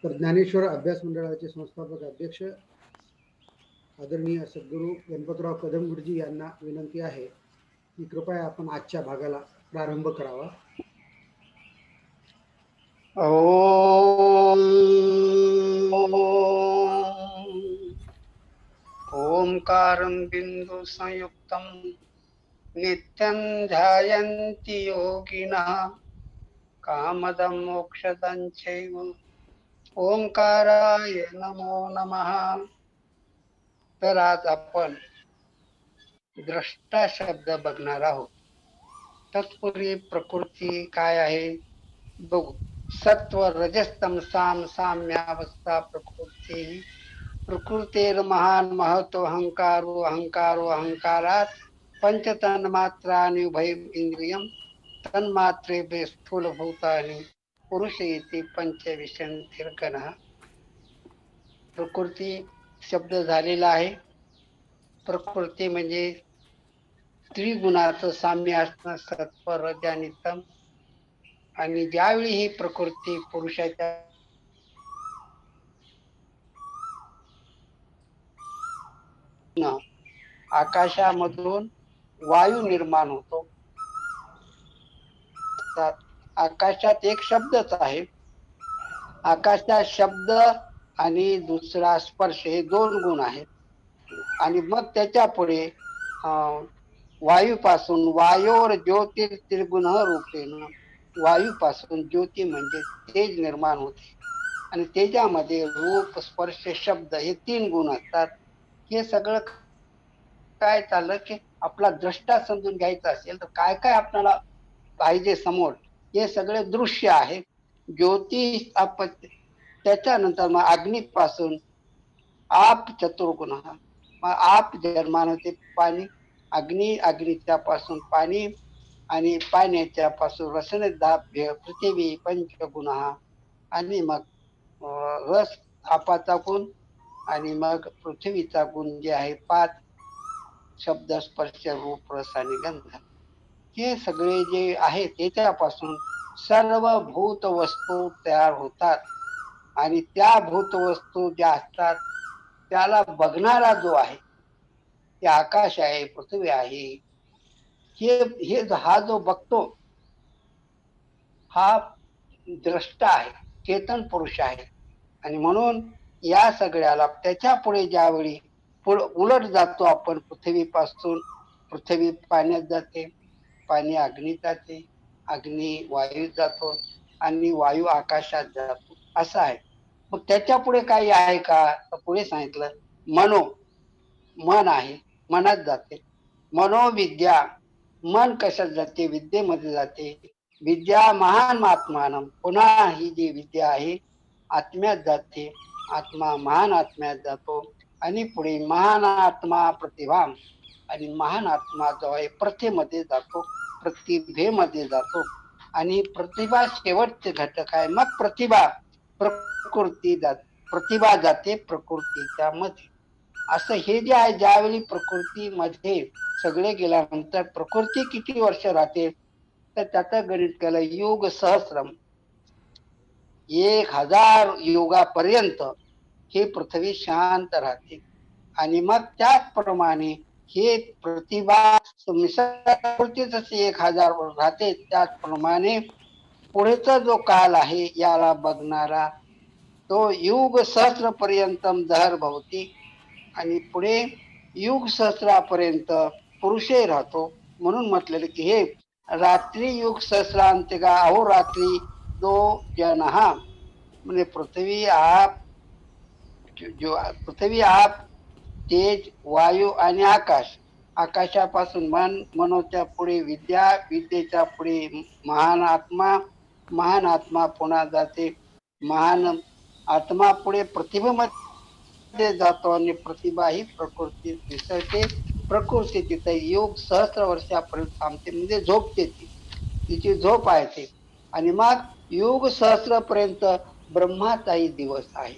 तर ज्ञानेश्वर अभ्यास मंडळाचे संस्थापक अध्यक्ष आदरणीय सद्गुरू गणपतराव कदम गुरुजी यांना विनंती आहे की कृपया आपण आजच्या भागाला प्रारंभ करावा. ओम ओंकारं बिंदु संयुक्तं नित्यं ध्यायन्ति योगिनः कामदं मोक्षदं चैव ओंकाराय नमो नमः. तर आज आपण द्रष्टा शब्द बघणार आहोत. तत्पूर्वी प्रकृती काय आहे बघू. सत्व रजस्तम साम साम्यावस्था प्रकृती. प्रकृतेर महान महत्व अहंकारो अहंकारो अहंकारात पंचतन्मात्रानि उभय इंद्रियम तन्मात्रे स्थूल भूतानि पुरुष इति पंचविंशतिर्गणः. प्रकृती शब्द झालेला आहे. प्रकृती म्हणजे त्रिगुणाचं साम्य असणं, सत्व रज आणि तम. आणि ज्यावेळी ही प्रकृती पुरुषाच्या आकाशामधून वायू निर्माण होतो. आकाशात एक शब्दच आहे. आकाशात शब्द आणि दुसरा स्पर्श हे दोन गुण आहेत. आणि मग त्याच्या पुढे वायूपासून वायोर ज्योतिर्त्रिगुण रूपेण, वायूपासून ज्योती म्हणजे तेज निर्माण होते. आणि तेजामध्ये रूप स्पर्श शब्द हे तीन गुण असतात. हे सगळं काय चाललं की आपला द्रष्टा समजून घ्यायचा असेल तर काय काय आपल्याला पाहिजे समोर, हे सगळे दृश्य आहे. ज्योती त्याच्यानंतर मग अग्नीपासून आप चतुर्गुण, मग आप निर्माण होते पाणी, अग्नीच्या पासून पाणी, आणि पाण्याच्या पासून रसन दाभ्य पृथ्वी पंचगुण, आणि मग रस आपाचा गुण, आणि मग पृथ्वीचा गुण जे आहे 5, शब्द स्पर्श रूप रस आणि गंध. हे सगळे जे आहे त्याच्यापासून सर्व भूत वस्तू तयार होतात. आणि त्या भूत वस्तू ज्या असतात त्याला बघणारा जो आहे ते आकाश आहे, पृथ्वी आहे. हे हा जो बघतो हा द्रष्टा आहे, चेतन पुरुष आहे. आणि म्हणून या सगळ्याला त्याच्या पुढे ज्यावेळी उलट जातो आपण, पृथ्वीपासून पृथ्वी पाण्यात जाते, पाणी अग्नीत जाते, अग्नी वायूत जातो, आणि वायू आकाशात जातो, असं आहे. मग त्याच्या पुढे काही आहे का, तर पुढे सांगितलं मन आहे, मनात जाते. मनोविद्या, मन कशात जाते, विद्येमध्ये जाते. विद्या महान आत्मान, पुन्हा ही जी विद्या आहे आत्म्यात जाते, आत्मा महान आत्म्यात जातो. आणि पुढे महान आत्मा प्रतिभा, आणि महान आत्मा जो आहे प्रथेमध्ये जातो, प्रतिभेमध्ये जातो. आणि प्रतिभा शेवटचे घटक आहे. मग प्रतिभा प्रतिभा जाते प्रकृतीच्या मध्ये. असं हे जे आहे, ज्यावेळी प्रकृतीमध्ये सगळे गेल्यानंतर प्रकृती किती वर्ष राहते, तर त्याचं गणित केलं युग सहस्रम, 1000 युगापर्यंत हे पृथ्वी शांत राहते. आणि मग त्याचप्रमाणे हे प्रतिभा प्रकृतीच 1000 वर्ष राहते, त्याचप्रमाणे पुढेचा जो काल आहे याला बघणारा तो युग सहस्र पर्यंतम दहर भवती. आणि पुढे युग सहस्रापर्यंत पुरुषही राहतो. म्हणून म्हटलेलं की हे रात्री युग सहस्रांतिका अहोरात्री दो जन, म्हणजे पृथ्वी आप, पृथ्वी आप, तेज, वायू आणि आकाश. आकाशापासून मन, मनोच्या पुढे विद्या, विद्येच्या पुढे महान आत्मा, महान आत्मा पुन्हा जाते महान आत्मा पुढे प्रतिभेमध्ये जातो, आणि प्रतिभा ही प्रकृती विसरते. प्रकृती तिथे योग सहस्र वर्षापर्यंत थांबते, म्हणजे झोपते, तिची झोप आहे ते. आणि मग युग सहस्र पर्यंत ब्रह्माचाही दिवस आहे.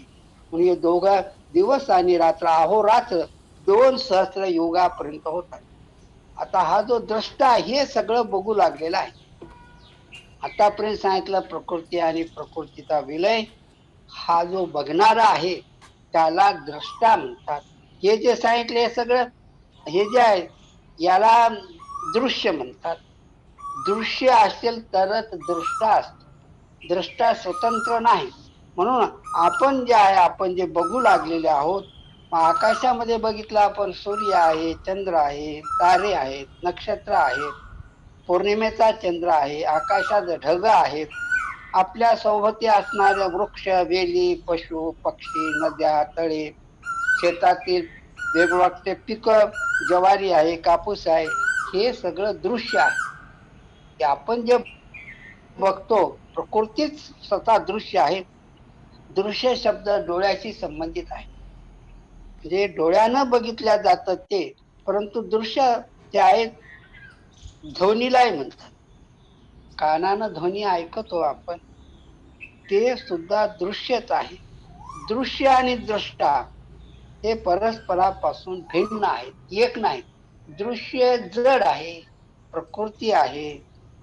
म्हणजे दोघा दिवस आणि रात्र, अहोरात्र 2 सहस्र युगापर्यंत होतात. आता हा जो द्रष्टा हे सगळं बघू लागलेला आहे. आतापर्यंत सांगितलं प्रकृती आणि प्रकृतीचा विलय, हा जो बघणारा आहे त्याला द्रष्टा म्हणतात. हे जे सांगितले हे सगळं हे जे आहे याला दृश्य म्हणतात. दृश्य असेल तरच दृष्टा असतो. दृष्टा स्वतंत्र नाही. म्हणून आपण जे आहे आपण जे बघू लागलेले आहोत, आकाशामध्ये बघितलं आपण, सूर्य आहे, चंद्र आहे, तारे आहेत, नक्षत्र आहेत, पौर्णिमेचा चंद्र आहे, आकाशात ढग आहेत, आपल्या सौभती असणाऱ्या वृक्ष, वेली, पशु पक्षी, नद्या, तळे, शेतातील वेगवेगळे पिक, ज्वारी आहे, कापूस आहे, हे सगळं दृश्य आहे. ते आपण जे बघतो प्रकृतीच स्वतः दृश्य आहे. दृश्य शब्द डोळ्याशी संबंधित आहे. जे डोळ्यानं बघितल्या जातं ते, परंतु दृश्य जे आहे ध्वनीलाही म्हणतात. कानानं ध्वनी ऐकतो आपण, ते सुद्धा दृश्यच आहे. दृश्य आणि द्रष्टा हे परस्परापासून भिन्न आहेत, एक नाही. दृश्य जड आहे, प्रकृती आहे,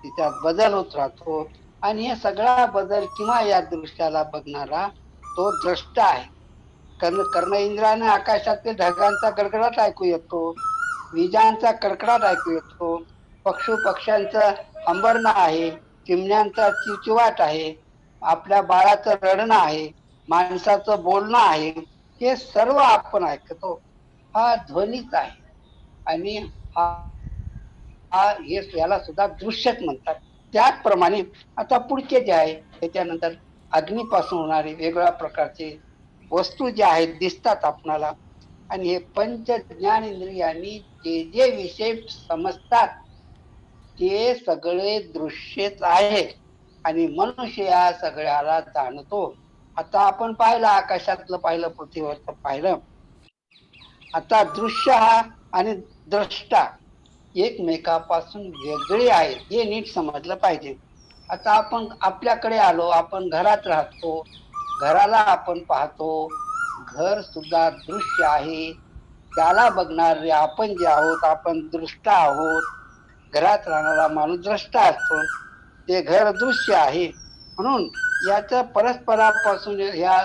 तिच्यात बदल होत राहतो, आणि हे सगळा बदल किंवा या दृश्याला बघणारा तो द्रष्टा आहे. कर्ण इंद्राने आकाशातील ढगांचा गडगडाट ऐकू येतो, विजांचा कडकडाट ऐकू येतो, पक्ष्यांचं हंबरणं आहे, चिमण्यांचा चिवचिवाट आहे, आपल्या बाळाचं रडणं आहे, माणसाचं बोलणं आहे, हे सर्व आपण ऐकतो. हा ध्वनीच आहे. आणि हा हे याला सुद्धा दृश्यच म्हणतात. त्याचप्रमाणे आता पुढचे जे आहे त्याच्यानंतर अग्नीपासून होणारे वेगवेगळ्या प्रकारचे वस्तू जे आहेत दिसतात आपणाला, आणि हे पंच ज्ञानेंद्रियांनी जे जे विषय समजतात ते सगळे दृश्यच आहेत, आणि मनुष्य या सगळ्याला जाणतो. आता आपण पाहिलं, आकाशातलं पाहिलं, पृथ्वीवरचं पाहिलं. आता दृश्य हा आणि द्रष्टा एकमेकापासून वेगळे आहेत, हे नीट समजलं पाहिजे. आता आपण आपल्याकडे आलो, आपण घरात राहतो, घराला आपण पाहतो, घर सुद्धा दृश्य आहे. त्याला बघणारे आपण जे आहोत आपण दृष्टा आहोत. घरात राहणारा माणूस द्रष्टा असतो, ते घर दृश्य आहे. म्हणून याच्या परस्परापासून ह्या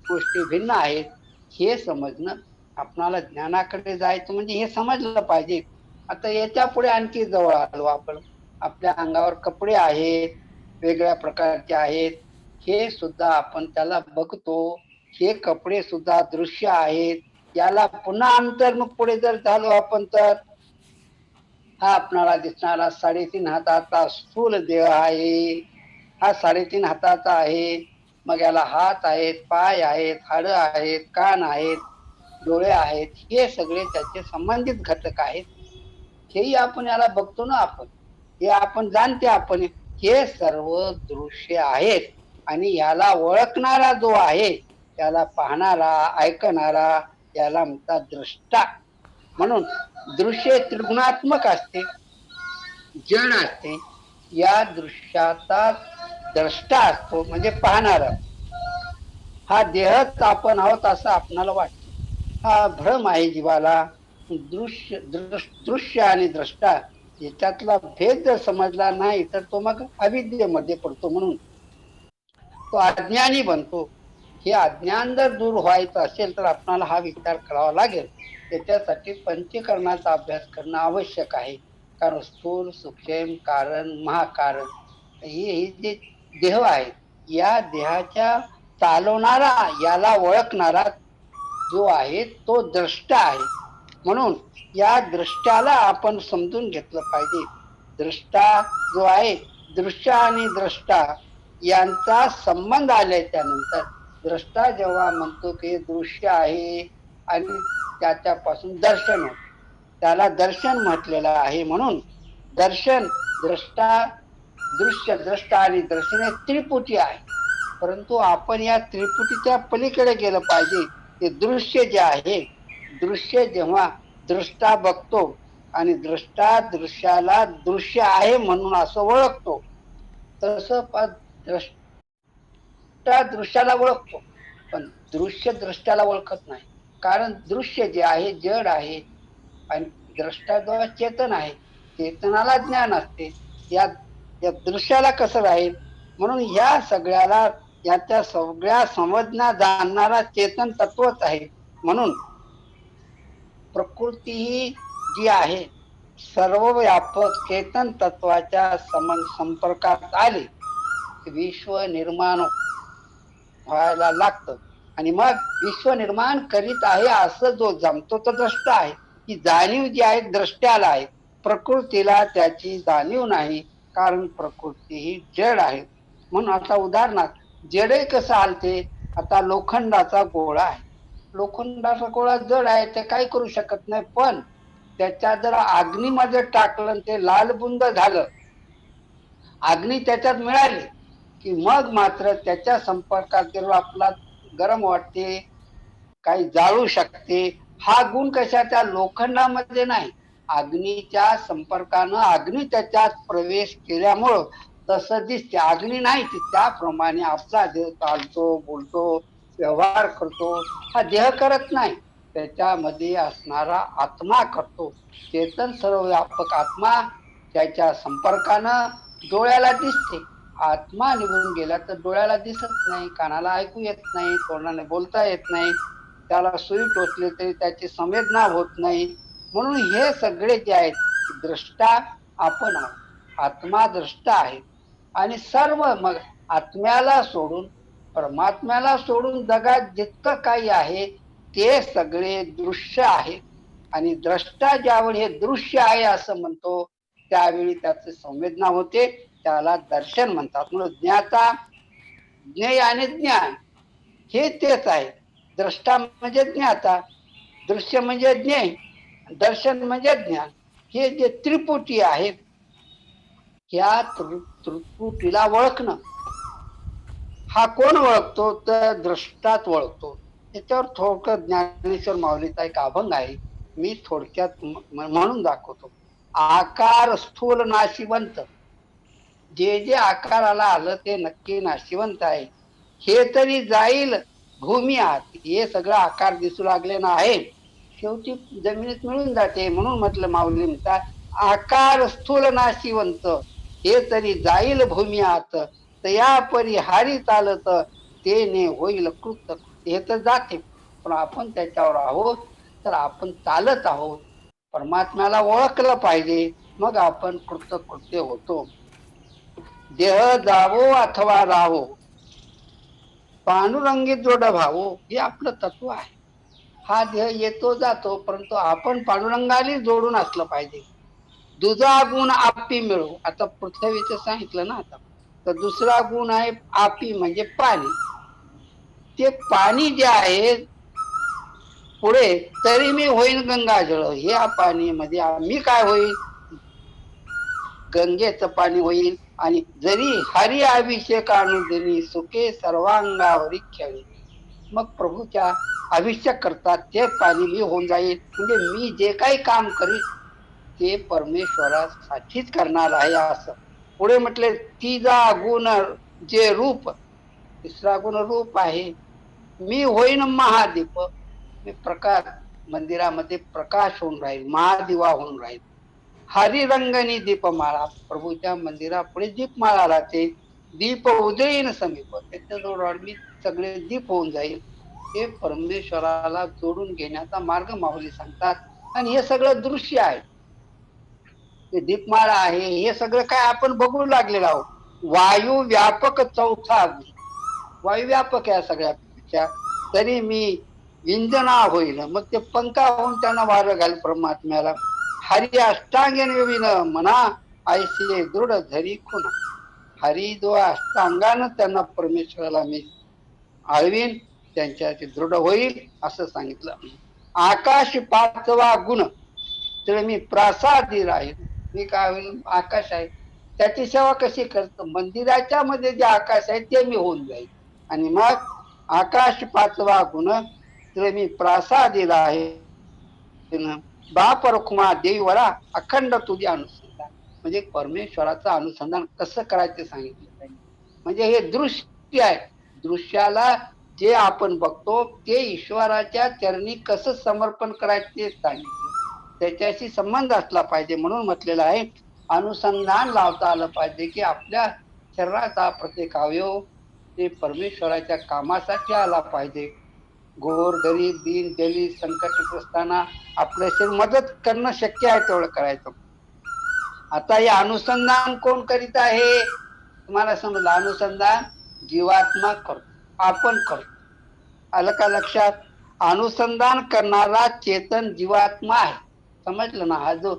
गोष्टी भिन्न आहेत हे समजणं, आपणाला ज्ञानाकडे जायचं म्हणजे हे समजलं पाहिजे. आता याच्या पुढे आणखी जवळ आलो आपण, आपल्या अंगावर कपडे आहेत, वेगळ्या प्रकारचे आहेत, हे सुद्धा आपण त्याला बघतो, हे कपडे सुद्धा दृश्य आहेत. याला पुन्हा अंतर्मुख पुढे जर झालो आपण तर हा आपणाला दिसणारा 3.5 हाताचा स्थूल देह आहे. हा 3.5 हाताचा आहे. मग याला हात आहेत, पाय आहेत, हाडं आहेत, कान आहेत, डोळे आहेत, हे सगळे त्याचे संबंधित घटक आहेत. हेही आपण याला बघतो ना, आपण हे आपण जाणते, आपण हे सर्व दृश्य आहेत. आणि याला ओळखणारा जो आहे, त्याला पाहणारा, ऐकणारा, याला म्हणतात दृष्टा. म्हणून दृश्य त्रिगुणात्मक असते, जड असते. या दृश्याचा द्रष्टा असतो म्हणजे पाहणारा. हा देहच आपण आहोत असं आपणाला वाटतं, हा भ्रम आहे जीवाला. दृश्य आणि द्रष्टा याच्यातला भेद जर समजला नाही तर तो मग अविद्येमध्ये पडतो, म्हणून तो अज्ञानी बनतो. हे अज्ञान जर दूर व्हायचं असेल तर आपणाला हा विचार करावा लागेल. त्याच्यासाठी पंचकरणाचा अभ्यास करणं आवश्यक आहे. कारण स्थूल, सूक्ष्म, कारण, महाकारण हे जे देह आहेत, या देहाच्या चालवणारा, याला ओळखणारा जो आहे तो द्रष्टा आहे. म्हणून या दृष्ट्याला आपण समजून घेतलं पाहिजे. दृष्टा जो आहे, दृश्य आणि द्रष्टा यांचा संबंध आल्याच्या नंतर द्रष्टा जेव्हा म्हणतो की दृश्य आहे आणि त्याच्यापासून दर्शन होत, त्याला दर्शन म्हटलेलं आहे. म्हणून दर्शन, द्रष्टा, दृश्य, द्रष्टा आणि दर्शन हे त्रिपुटी आहे. परंतु आपण या त्रिपुटीच्या पलीकडे गेलं पाहिजे. ते दृश्य जे आहे, दृश्य जेव्हा दृष्टा बघतो आणि द्रष्टा दृश्याला दृश्य आहे म्हणून असं ओळखतो, तसं द्रष्टा दृश्याला ओळखतो, पण दृश्य दृष्ट्याला ओळखत नाही. कारण दृश्य जे आहे जड आहे आणि द्रष्टा जो चेतन आहे, चेतनाला ज्ञान असते. या दृश्याला कसं राहील? म्हणून या सगळ्याला याच्या सगळ्या समजना जाणणारा चेतन तत्वच आहे. म्हणून प्रकृती ही जी आहे सर्व व्यापक चेतन तत्वाच्या संपर्कात आली विश्व निर्माण व्हायला लागतं. आणि मग विश्व निर्माण करीत आहे असं जो जमतो तो द्रष्टा आहे. ही जाणीव जी आहे द्रष्ट्याला आहे, प्रकृतीला त्याची जाणीव नाही, कारण प्रकृती ही जड आहे. म्हणून आता उदाहरणार्थ जडे कसं हालते, आता लोखंडाचा गोळा आहे, लोखंडाचा गोळा जड आहे, ते काही करू शकत नाही. पण त्याच्या जर अग्नीमध्ये टाकलं ते लालबुंद झालं, अग्नी त्याच्यात मिळाली की मग मात्र त्याच्या संपर्कात गेलो आपला गरम वाटते, काही जाळू शकते. हा गुण कशाच्या लोखंडामध्ये नाही, अग्नीच्या संपर्कानं अग्नी त्याच्यात प्रवेश केल्यामुळं तसं दिसते. अग्नी नाही त्याप्रमाणे आपला देह चालतो, बोलतो, व्यवहार करतो. हा देह करत नाही, त्याच्यामध्ये असणारा आत्मा करतो. चेतन सर्व व्यापक आत्मा त्याच्या संपर्कानं डोळ्याला दिसते. आत्मा निघून गेला तर डोळ्याला दिसत नाही, कानाला ऐकू येत नाही, तोंडाने बोलता येत नाही, त्याला सुई टोचली तरी त्याची संवेदना होत नाही. म्हणून हे सगळे जे आहेत द्रष्टा आपण आहोत, आत्मा द्रष्टा आहे. आणि सर्व मग आत्म्याला सोडून परमात्म्याला सोडून जगात जितकं काही आहे ते सगळे दृश्य आहे. आणि द्रष्टा ज्यावेळी हे दृश्य आहे असं म्हणतो त्यावेळी त्याची संवेदना होते, त्याला दर्शन म्हणतात. म्हणून ज्ञाता ज्ञेय आणि ज्ञान हे तेच आहे. द्रष्टा म्हणजे ज्ञाता, दृश्य म्हणजे ज्ञेय, दर्शन म्हणजे ज्ञान. हे जे त्रिपुटी आहेत या त्रिपुटीला ओळखणं, हा कोण ओळखतो तर द्रष्टाच ओळखतो. त्याच्यावर थोडक्यात ज्ञानेश्वर माऊलीचा एक अभंग आहे, मी थोडक्यात म्हणून दाखवतो. आकार स्थूल नाशिवंत, जे जे आकाराला आलं ते नक्की नाशिवंत आहे. हे तरी जाईल भूमी आत, हे सगळं आकार दिसू लागले ना आहे, शेवटी जमिनीत मिळून जाते. म्हणून म्हटलं माऊली म्हणतात आकार स्थूल नाशिवंत, हे तरी जाईल भूमी आत, तया परी हारी चालत, तेने होईल कृत. हे तर जाते, पण आपण त्याच्यावर आहोत तर आपण चालत आहोत. परमात्म्याला ओळखलं पाहिजे, मग आपण कृतकृत्य होतो. देह जावो अथवा राहो, पांडुरंगी जोड भावो, हे आपलं तत्व आहे. हा देह येतो जातो, परंतु आपण पांडुरंगाला जोडून असलं पाहिजे. दुजा गुण आपी मिळो, आता पृथ्वीचं सांगितलं ना. आता तर दुसरा गुण आहे आपी, म्हणजे पाणी. ते पाणी जे आहे पुढे तरी मी होईन गंगाजळ, ह्या पाणी मध्ये मी काय होईल, गंगेचं पाणी होईल. आणि जरी हरी अभिषेक अनुदिनी सुखे सर्वांगावरी खेळी, मग प्रभूच्या अभिषेक करतात ते पाणी मी होऊन जाईल. म्हणजे मी जे काही काम करीन ते परमेश्वरासाठीच करणार आहे असं. पुढे म्हटले तिजा गुण जे रूप, तिसरा गुण रूप आहे. मी होईन महादीप, मी प्रकाश, मंदिरामध्ये प्रकाश होऊन राहील, महादिवा होऊन राहील. हरिरंगनी दीपमाळा, प्रभूच्या मंदिरापुढे दीपमाळा राहते. दीप उजळीन समीप, त्याच्याजवळ मी सगळे दीप होऊन जाईल. हे परमेश्वराला जोडून घेण्याचा मार्ग माऊली सांगतात. आणि हे सगळं दृश्य आहे, ते दीपमाळा आहे, हे सगळं काय आपण बघू लागलेलो आहोत. वायू व्यापक चौथा, वायू व्यापक आहे सगळ्यापेक्षा, तरी मी विंजना होईल, मग ते पंखा होऊन त्यांना वारं घाल परमात्म्याला. हरी अष्टांगेने विन म्हणा, ऐसे दृढ धरी खुना. हरी जो अष्टांगानं त्यांना परमेश्वराला मी आळवीन, त्यांच्या दृढ होईल असं सांगितलं. आकाश पाचवा गुण, तर मी प्रासादी राहील. मी काय होईल, आकाश आहे, त्याची सेवा कशी करतो, मंदिराच्या मध्ये जे आकाश आहे ते मी होऊन जाईल. आणि मग आकाश पाचवा गुण, तर मी प्रासादी राहील. बाप रुक्मा देवीवरा अखंड तुझे अनुसंधान, म्हणजे परमेश्वराचं अनुसंधान कसं करायचं सांगितलं. म्हणजे हे दृश्य आहे, दृश्याला जे आपण बघतो ते ईश्वराच्या चरणी कसं समर्पण करायचं ते सांगितलं, त्याच्याशी संबंध असला पाहिजे. म्हणून म्हटलेलं आहे अनुसंधान लावता आलं पाहिजे, की आपल्या शरीराचा प्रत्येक अवयव ते परमेश्वराच्या कामासाठी आला पाहिजे. गोर गरीब दीन दलित संकटग्रस्तांना आपल्या शरीर मदत करणं शक्य आहे तेवढं करायचं. आता हे अनुसंधान कोण करीत आहे? तुम्हाला समजलं, अनुसंधान जीवात्मा करतो, आपण करतो. आलं का लक्षात? अनुसंधान करणारा चेतन जीवात्मा आहे. समजलं ना? हा जो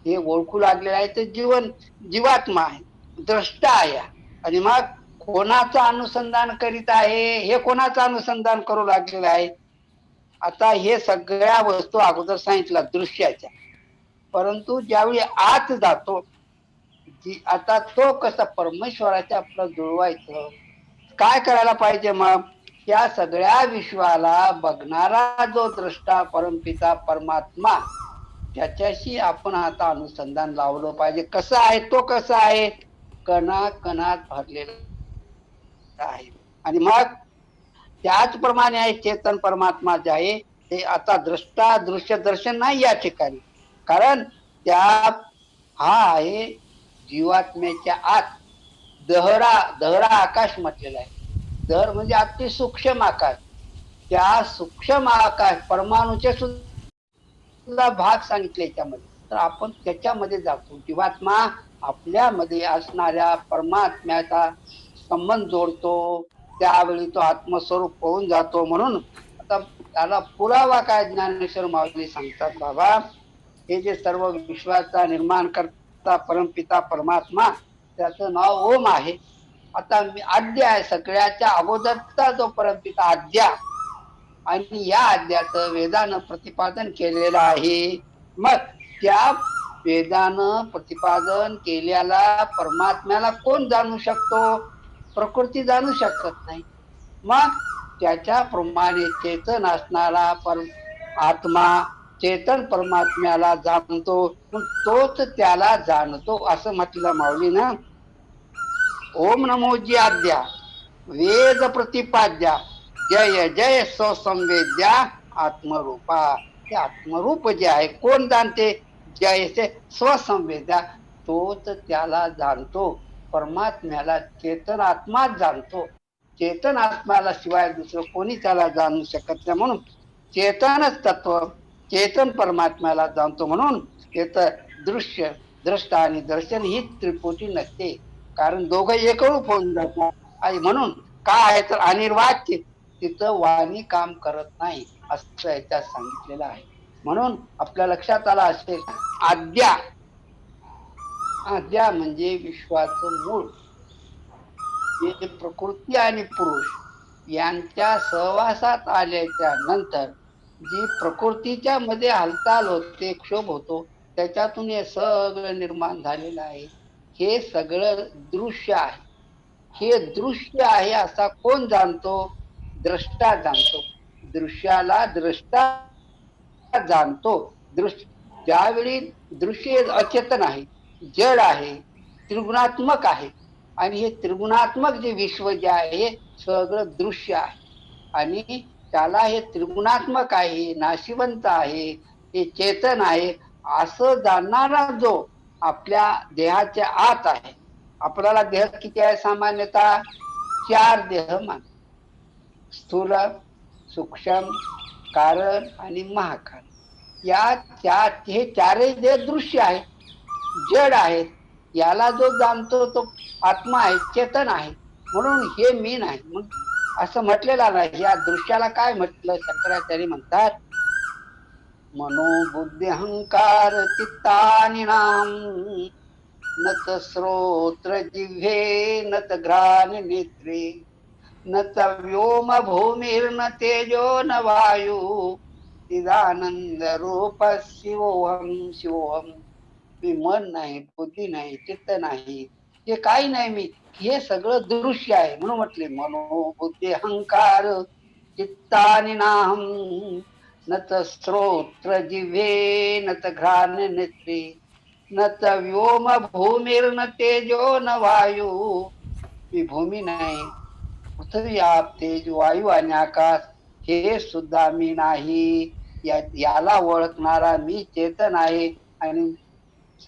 हे ओळखू लागलेला आहे ते जीवात्मा आहे, द्रष्टा आहे. आणि मग कोणाचं अनुसंधान करीत आहे? हे कोणाचं अनुसंधान करू लागलेलं आहे? आता हे सगळ्या वस्तू अगोदर सांगितलं दृश्याच्या, परंतु ज्यावेळी आत जातो, आता तो कसा परमेश्वराच्या आपलं जुळवायचं, काय करायला पाहिजे? मग या सगळ्या विश्वाला बघणारा जो द्रष्टा परमपिता परमात्मा, त्याच्याशी आपण आता अनुसंधान लावलं पाहिजे. कसं आहे तो? कसा आहे? कणाकणात भरलेला आहे. आणि मग त्याचप्रमाणे आहे चेतन परमात्मा जे आहे ते आता द्रष्टा दृश्य दर्शन नाही या ठिकाणी, कारण त्या हा आहे जीवात्म्याच्या आत दहरा आकाश म्हटलेला आहे. दहर म्हणजे अति सूक्ष्म आकाश. त्या सूक्ष्म आकाश परमाणूचे सुद्धा भाग सांगितले याच्यामध्ये. तर आपण त्याच्यामध्ये जातो. जीवात्मा आपल्यामध्ये असणाऱ्या परमात्म्याचा संबंध जोडतो, त्यावेळी तो आत्मस्वरूप होऊन जातो. म्हणून आता त्याला पुरावा काय ज्ञानेश्वर माऊली सांगतात, बाबा हे जे सर्व विश्वाचा निर्माण करता परमपिता परमात्मा, त्याचं नाव ओम आहे. आता आद्य आहे, सगळ्याच्या अगोदरचा जो परमपिता आद्या, आणि या आद्याचं वेदानं प्रतिपादन केलेलं आहे. मग त्या वेदानं प्रतिपादन केलेला परमात्म्याला कोण जाणू शकतो? प्रकृती जाणू शकत नाही. मग त्याच्याप्रमाणे चेतन असणारा आत्मा चेतन परमात्म्याला जाणतो, तोच त्याला जाणतो असं म्हटलं माऊली ना. ओम नमो जी आद्या वेद प्रतिपाद्या जय जय स्वसंवेद्या आत्मरूपा. ते आत्मरूप जे आहे कोण जाणते? जय से स्वसंवेद्या, तोच त्याला जाणतो. परमात्म्याला चेतन आत्माच जाणतो. चेतन आत्म्याला शिवाय दुसरं कोणी त्याला जाणू शकत नाही. म्हणून चेतनच तत्व चेतन परमात्म्याला जाणतो. म्हणून तिथं दृश्य द्रष्टा आणि दर्शन ही त्रिपुटी नसते, कारण दोघं एकरूप होऊन जातात. आणि म्हणून काय आहे तर अनिर्वाच्य, तिथं वाणी काम करत नाही असं याच्यात सांगितलेलं आहे. म्हणून आपल्या लक्षात आला असेल, आद्या म्हणजे विश्वाचं मूळ. जे प्रकृती आणि पुरुष यांच्या सहवासात आल्याच्या नंतर जी प्रकृतीच्या मध्ये हालचाल होते, क्षोभ होतो, त्याच्यातून हे सगळं निर्माण झालेलं आहे. हे सगळं दृश्य आहे. हे दृश्य आहे असा कोण जाणतो? द्रष्टा जाणतो. दृश्याला द्रष्टा जाणतो. ज्यावेळी दृश्य अचेतन आहे, जड आहे, त्रिगुणात्मक आहे, आणि हे त्रिगुणात्मक जे विश्व जे आहे सगळं दृश्य आहे, आणि त्याला हे त्रिगुणात्मक आहे, नाशिवंत आहे, हे चेतन आहे असं जाणणारा जो आपल्या देहाच्या आत आहे. आपल्याला देह किती आहे? सामान्यतः 4 देह मान: स्थूल, सूक्ष्म, कारण आणि महाकारण. हे चारही देह दृश्य आहेत, जड आहेत. याला जो जाणतो तो आत्मा आहे, चेतन आहे. म्हणून हे मी नाही म्हणून असं म्हटलेलं नाही. या दृश्याला काय म्हटलं? शंकराचार्य म्हणतात, मनोबुद्धी अहंकार चित्तानि नाम न त श्रोत्र जिह्वे न त घ्राण नेत्रे न त व्योम भूमिर्न तेजो न वायू चिदानंद रूप शिवोहम शिवोहम. मी मन नाही, बुद्धी नाही, चित्त नाही, हे काही नाही मी. हे सगळं दृश्य आहे. म्हणून म्हटले मनोबुद्धी अहंकार चित्तानि नाहम न त श्रोत्र जिह्वे न त घ्राण नेत्रे न त व्योम भूमिर्न तेजो न वायू. मी भूमी नाही, पृथ्वी, आप, तेज, वायू आणि आकाश हे सुद्धा मी नाही. याला ओळखणारा मी चेतन आहे. आणि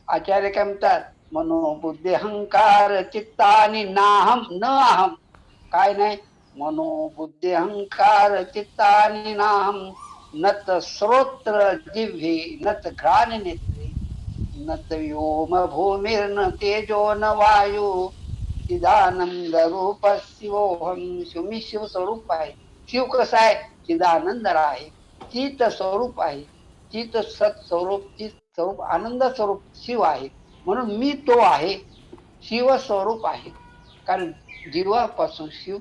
आचार्य काय म्हणतात? मनोबुद्धी अहंकार चित्तानि नाहम न अहम. काय नाही, मनोबुद्धी अहंकार चित्तानि नाम नत श्रोत्र जिव्हे नत घ्राण नेत्रे नत व्योम भूमिर्न तेजो न वायू चिदानंद रूप शिवोहम. शिव मी शिव स्वरूप आहे. शिव कसा आहे? चिदानंद आहे, चित स्वरूप आहे, चित सत स्वरूप, चित स्वरूप आनंद स्वरूप शिव आहे. म्हणून मी तो आहे, शिव स्वरूप आहे. कारण जीवापासून शिव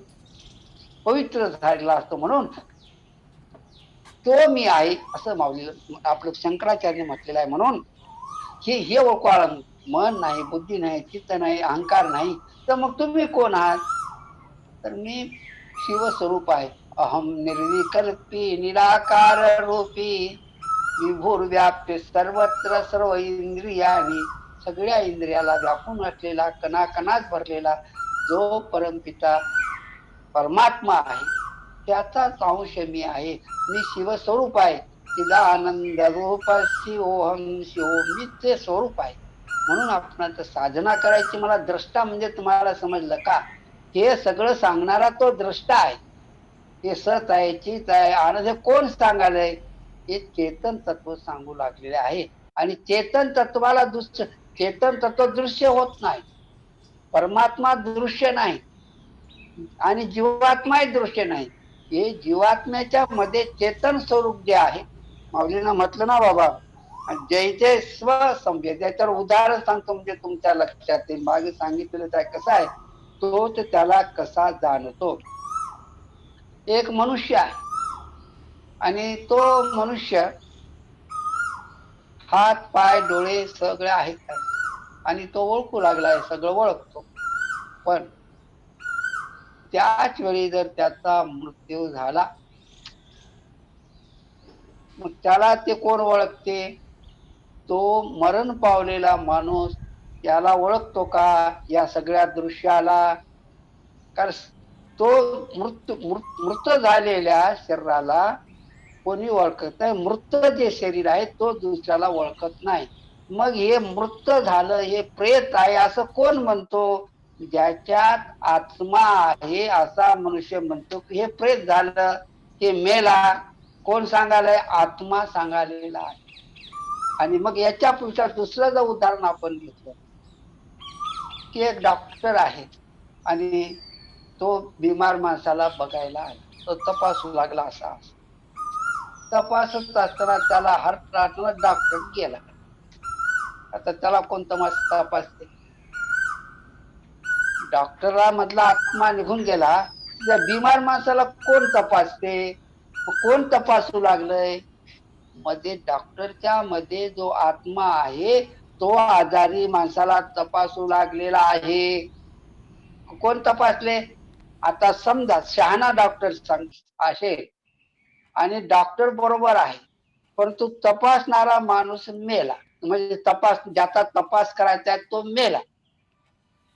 पवित्र झालेला असतो, म्हणून तो मी आहे असं माऊली आपलं शंकराचार्य म्हटलेलं आहे. म्हणून हे ओळखा, मन नाही, बुद्धी नाही, चित्त नाही, अहंकार नाही, तर मग तुम्ही कोण आहात? तर मी शिवस्वरूप आहे. अहम निर्विकल्पी निराकार रूपी विभुर्व्याप्य सर्वत्र सर्व इंद्रियानी. सगळ्या इंद्रियाला व्यापून असलेला, कणाकणात भरलेला जो परमपिता परमात्मा आहे, त्याचाच अंश मी आहे. मी शिवस्वरूप आहे. चिदानंद रूप शिवोहम. शिव मी ते स्वरूप आहे. म्हणून आपण आता साधना करायची. मला द्रष्टा म्हणजे तुम्हाला समजलं का? हे सगळं सांगणारा तो द्रष्टा आहे. हे सत आहे, चित आहे, आनंद कोण सांगायलंय? हे चेतन तत्व सांगू लागलेले आहे. आणि चेतन तत्वाला चेतन तत्व दृश्य होत नाही, परमात्मा दृश्य नाही आणि जीवात्माही दृश्य नाही. हे जीवात्म्याच्या मध्ये चेतन स्वरूप जे आहे, माऊलीनं म्हटलं ना बाबा, जैसे स्वसंवेद. त्याच्यावर उदाहरण सांगतो म्हणजे तुमच्या लक्षात येईल. मागे सांगितलेलं आहे कसं आहे, तोच त्याला कसा जाणतो. एक मनुष्य आहे आणि तो मनुष्य हात पाय डोळे सगळे आहेत आणि तो ओळखू लागलाय, सगळं ओळखतो. पण त्याच वेळी जर त्याचा मृत्यू झाला, मग त्याला ते कोण ओळखते? तो मरण पावलेला माणूस याला ओळखतो का या सगळ्या दृश्याला? कारण तो मृत झालेल्या शरीराला कोणी ओळखत नाही. मृत जे शरीर आहे तो दुसऱ्याला ओळखत नाही. मग हे मृत झालं, हे प्रेत आहे असं कोण म्हणतो? ज्याच्यात आत्मा आहे असा मनुष्य म्हणतो की हे प्रेत झालं, हे मेला. कोण सांगायलाय? आत्मा सांगायलेला आहे. आणि मग याच्यापेक्षा दुसरं जर उदाहरण आपण घेतलं की एक डॉक्टर आहे आणि तो बिमार माणसाला बघायला आला, तो तपासू लागला. असा तपासत असताना त्याला हार्ट डॉक्टर गेला. आता त्याला कोणतं मस्त तपासते? डॉक्टरा मधला आत्मा निघून गेला. त्या बिमार माणसाला कोण तपासते? कोण तपासू लागलंय? मध्ये डॉक्टरच्या मध्ये जो आत्मा आहे तो आजारी माणसाला तपासू लागलेला आहे. कोण तपासले? आता समजा शहाणा डॉक्टर असेल आणि डॉक्टर बरोबर आहे, परंतु तपासणारा माणूस मेला, म्हणजे ज्याचा तपास करायचा तो मेला.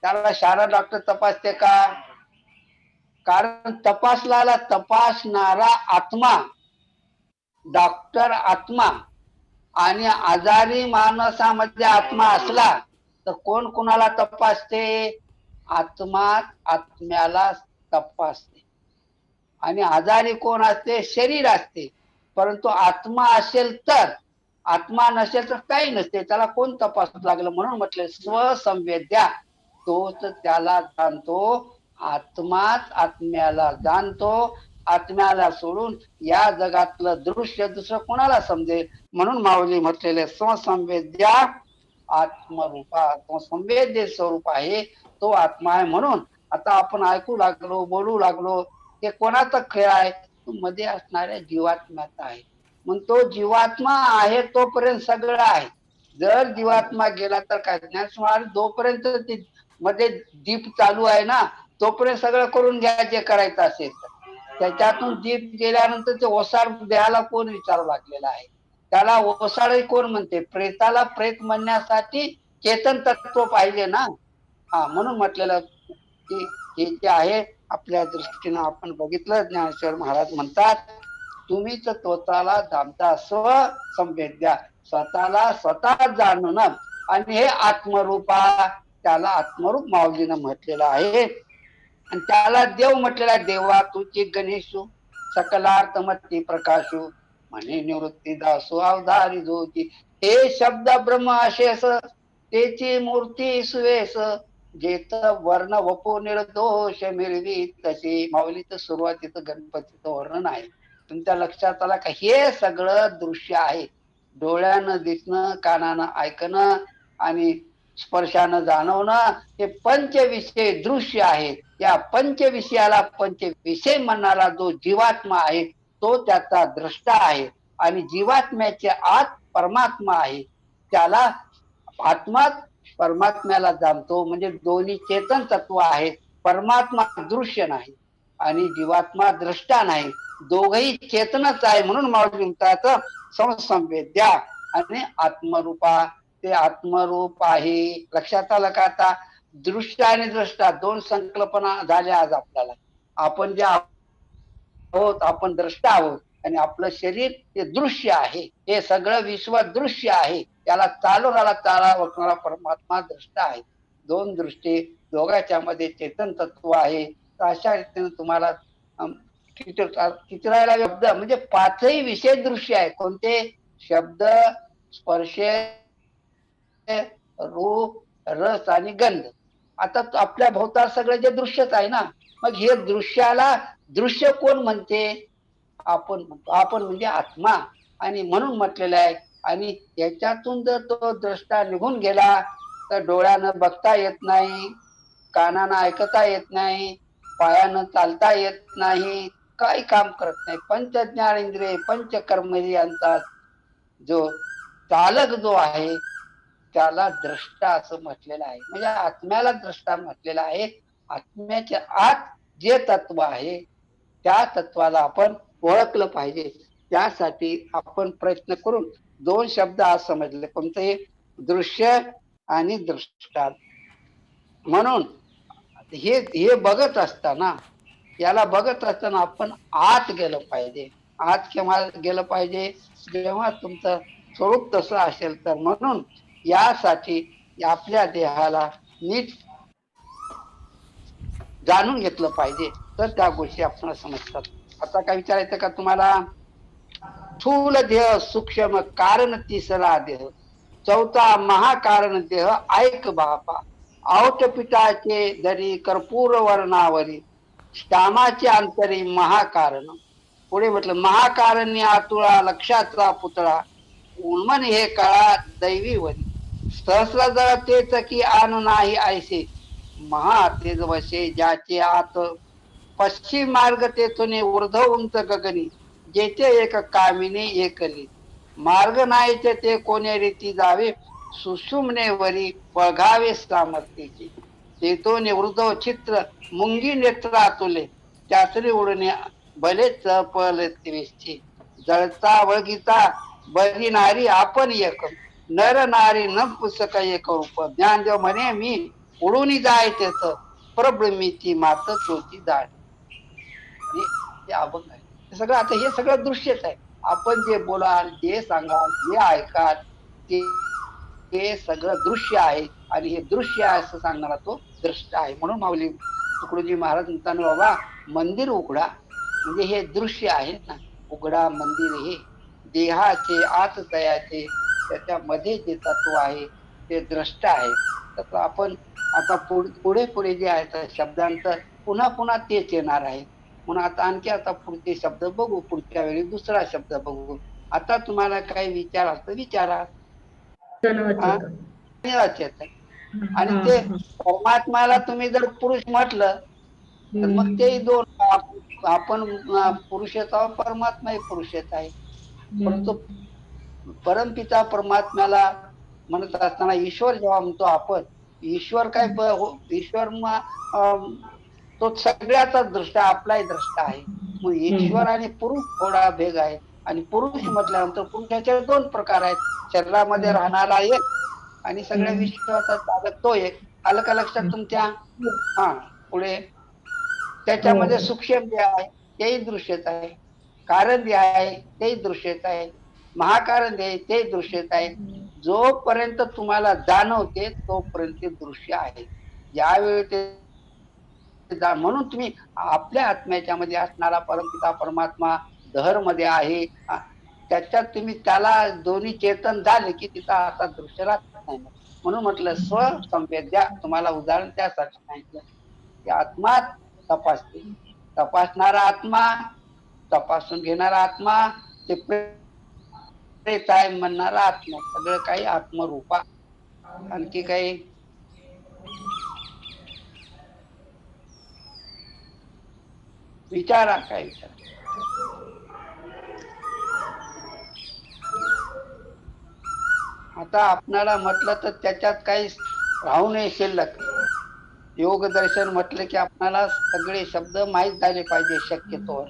त्याला शहाणा डॉक्टर तपासते का? कारण तपासणारा आत्मा, डॉक्टर आत्मा आणि आजारी माणसामध्ये आत्मा असला तर कोण कोणाला तपासते? आत्मा आत्म्याला तपासते. आणि आजारी कोण असते? शरीर असते. परंतु आत्मा असेल तर, आत्मा नसेल तर काही नसते. त्याला कोण तपासू लागलं? म्हणून म्हटलं स्वसंवेद्या. तोच त्याला जाणतो. आत्माच आत्म्याला जाणतो. आत्म्याला सोडून या जगातलं दृश्य दुसरं कोणाला समजेल? म्हणून माऊली म्हटलेले स्वसंवेद्या आत्मरूपा. तो संवेद्य स्वरूप आहे, तो आत्मा आहे. म्हणून आता आपण ऐकू लागलो, बोलू लागलो, हे कोणाचा खेळ आहे? तो मध्ये असणाऱ्या जीवात्म्याचा आहे. मग तो जीवात्मा आहे तोपर्यंत सगळं आहे. जर जीवात्मा गेला तर काय? ज्ञानस्मरण जोपर्यंत ते मध्ये दीप चालू आहे ना, तोपर्यंत सगळं करून घ्या जे करायचं असेल. त्याच्यातून दीप गेल्यानंतर ते ओसाड देहाला कोण विचारू लागलेला आहे? त्याला ओसाड कोण म्हणते? प्रेताला प्रेत म्हणण्यासाठी चेतन तत्व पाहिजे ना. म्हणून म्हटलेलं की हे जे आहे आपल्या दृष्टीनं आपण बघितलं. ज्ञानेश्वर महाराज म्हणतात, तुम्हीच स्वतःला जाणता. स्वसंवेद्या, स्वतःला स्वतः जाणणं. आणि हे आत्मरूपा, त्याला आत्मरूप माऊलीनं म्हटलेलं आहे. आणि त्याला देव म्हटलेला आहे, देवा तुझी गणेशू सकलार्थमती प्रकाशू म्हणे निवृत्ती दासो अवधारी जोती. हे शब्द ब्रह्म अशेस त्याची मूर्ती सुवेस जेत वर्ण वपो निर्दोष मिळवी तशी. माऊलीचं सुरुवातीचं गणपतीचं वर्णन आहे. तुमच्या लक्षात आला का? हे सगळं दृश्य आहे. डोळ्यानं दिसणं, कानानं ऐकणं आणि स्पर्शानं जाणवणं, हे पंचविषय दृश्य आहेत. या पंचविषयाला पंचविषय म्हणणारा जो जीवात्मा आहे तो त्याचा द्रष्टा आहे. आणि जीवात्म्याच्या आत परमात्मा आहे. त्याला आत्मा परमात्म्याला जाणतो. म्हणजे दोन्ही चेतन तत्व आहेत. परमात्मा दृश्य नाही आणि जीवात्मा द्रष्टा नाही. दोघही चेतनच आहे. म्हणून माऊली म्हणतात समसंवेद्या आणि आत्मरूपा. ते आत्मरूप आहे. लक्षात आलं का? आता दृश्य आणि द्रष्टा दोन संकल्पना झाल्या आज आपल्याला. आपण जे आहोत आपण द्रष्टा आहोत आणि आपलं शरीर हे दृश्य आहे. हे सगळं विश्व दृश्य आहे. त्याला चालवणारा चाला वगणारा परमात्मा द्रष्टा आहे. दोन दृष्टी, दोघांच्या मध्ये चेतन तत्व आहे. तर अशा रीतीने तुम्हाला चित्रायला शब्द म्हणजे पाचही विषय दृश्य आहे. कोणते? शब्द, स्पर्श, रूप, रस आणि गंध. आता आपल्या भोवताल सगळं जे दृश्यच आहे ना. मग हे दृश्याला दृश्य कोण म्हणते? आपण म्हणतो. आपण म्हणजे आत्मा. आणि म्हणून म्हटलेलं आहे. आणि याच्यातून जर तो द्रष्टा निघून गेला तर डोळ्यानं बघता येत नाही, कानानं ऐकता येत नाही, पायानं चालता येत नाही, काही काम करत नाही. पंचज्ञानेंद्रिय पंचकर्मेंद्रियांचा जो चालक जो आहे त्याला द्रष्टा असं म्हटलेलं आहे. म्हणजे आत्म्याला द्रष्टा म्हटलेलं आहे. आत्म्याच्या आत जे तत्व आहे त्या तत्वाला आपण ओळखलं पाहिजे. त्यासाठी आपण प्रयत्न करून दोन शब्द आज समजले. कोणते? दृश्य आणि दृष्टा. म्हणून हे बघत असताना, याला बघत असताना आपण आत गेलं पाहिजे. आत केव्हा गेलं पाहिजे? जेव्हा तुमचं स्वरूप तसं असेल तर. म्हणून यासाठी आपल्या देहाला नीट जाणून घेतलं पाहिजे तर त्या गोष्टी आपल्याला समजतात. आता काय विचारायचं का तुम्हाला? स्थूल देह, सूक्ष्म कारण तिसरा देह, चौथा महाकारण देह ऐक बापा. आवटपिटाचे दरी कर्पूर वर्णावरी, श्यामाचे अंतरी महाकारण. पुढे म्हटलं महाकारण्य आतुळा लक्षाचा पुतळा, उन्मन हे कळा दैवी वरी. सहस्र जळ तेच की आन नाही ऐसे, महा तेज वशे ज्याचे आत. पश्चिम मार्ग तेथून ऊर्ध्व उंच गगनी, जेथे एक कामिनी एकली. मार्ग नाहीचे ते कोणे रीती जावे, सुषुम्नेवरी बघावे सामर्थ्याचे. तेथून ऊर्ध्व चित्र मुंगी नेत्रा तुले, त्यासरी उडणे भले चपल त्वेष्टे. जळता वळगीता बरी नारी आपण एक, नर नारी न पुसक एक रूप. ज्ञानदेव म्हणे मी उडून जाय तेच, परब्रह्मीची मात तोची जाण. आणि ते अभंग आहे. हे सगळं आता हे सगळं दृश्यच आहे. आपण जे बोलाल, जे सांगाल, जे ऐकाल ते सगळं दृश्य आहे. आणि हे दृश्य आहे असं सांगणारा तो दृष्ट आहे. म्हणून माऊली तुकडोजी महाराज म्हणतात बाबा मंदिर उघडा. म्हणजे हे दृश्य आहे ना. उघडा मंदिर हे देहाचे आत तयाचे, त्याच्यामध्ये जे तत्व आहे ते द्रष्टा आहे. तर आपण आता पुढे पुढे जे आहे शब्दांतर पुन्हा पुन्हा तेच येणार आहे. म्हणून आता पुढचे शब्द बघू. पुढच्या वेळी दुसरा शब्द बघू. आता तुम्हाला काही विचार असतं विचारा. आणि ते परमात्म्याला तुम्ही जर पुरुष म्हटलं तर मग ते दोन आपण पुरुषच आहोत, परमात्मा पुरुषच आहे. परंतु परमपिता परमात्म्याला म्हणत असताना ईश्वर जेव्हा म्हणतो आपण, ईश्वर काय ईश्वर तो सगळ्याचा दृष्टा आपलाही दृष्टा आहे. मग ईश्वर आणि पुरुष थोडा भेग आहे. आणि पुरुष म्हटल्यानंतर पुरुषाचे दोन प्रकार आहेत. शरीरामध्ये राहणारा एक आणि सगळ्या विश्वाचा चालक तो एक. आलं का लक्षात तुमच्या? हा. पुढे त्याच्यामध्ये सूक्ष्म जे आहे तेही दृश्यच आहे, कारण जे आहे तेही दृश्यच आहे, महाकारण जे आहे ते दृश्यच आहे. जोपर्यंत तुम्हाला जाणवते तोपर्यंत दृश्य आहे. ज्यावेळी ते म्हणून तुम्ही आपल्या आत्म्याच्या मध्ये असणारा परमपिता परमात्मा दहर मध्ये आहे, त्याच्यात तुम्ही त्याला दोन्ही चेतन झाले की तिथं आता दृश्य राहत नाही. म्हणून म्हटलं स्वसंवेद्या, तुम्हाला उदाहरण त्यासाठी सांगितलं की आत्मा तपासते, तपासणारा आत्मा, तपासून घेणारा आत्मा, ते प्रेत आहे म्हणणारा आत्मा, सगळं काही आत्मरूपा. आणखी काही विचारा, काय विचार. आता आपणाला म्हटलं तर त्याच्यात काही राहू नये शिल्लक. योग दर्शन म्हटलं की आपणाला सगळे शब्द माहीत झाले पाहिजे शक्यतोवर.